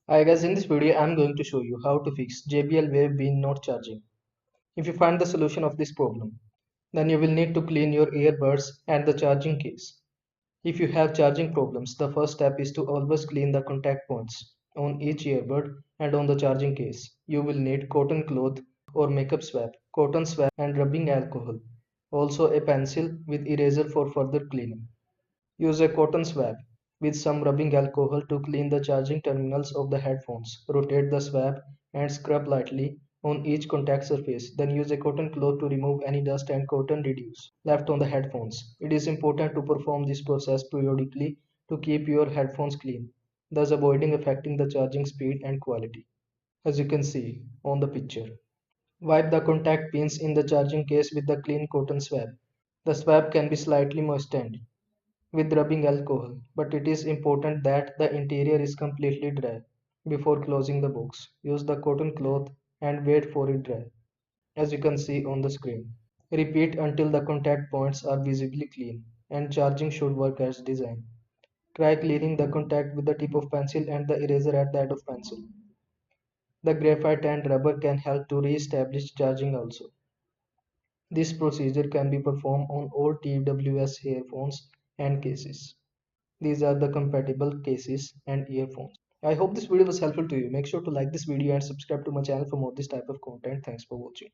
Hi guys, in this video I'm going to show you how to fix JBL wave being not charging. If you find the solution of this problem, then you will need to clean your earbuds and the charging case. If you have charging problems, the first step is to always clean the contact points on each earbud and on the charging case. You will need cotton cloth or makeup swab, cotton swab and rubbing alcohol. Also a pencil with eraser for further cleaning. Use a cotton swab with some rubbing alcohol to clean the charging terminals of the headphones. Rotate the swab and scrub lightly on each contact surface. Then use a cotton cloth to remove any dust and cotton residue left on the headphones. It is important to perform this process periodically to keep your headphones clean, thus avoiding affecting the charging speed and quality. As you can see on the picture. Wipe the contact pins in the charging case with the clean cotton swab. The swab can be slightly moistened with rubbing alcohol, but it is important that the interior is completely dry before closing the box. Use the cotton cloth and wait for it dry, as you can see on the screen. Repeat until the contact points are visibly clean and charging should work as designed. Try cleaning the contact with the tip of pencil and the eraser at the end of pencil. The graphite and rubber can help to re-establish charging also. This procedure can be performed on all TWS earphones and cases. These are the compatible cases and earphones. I hope this video was helpful to you. Make sure to like this video and subscribe to my channel for more this type of content. Thanks for watching.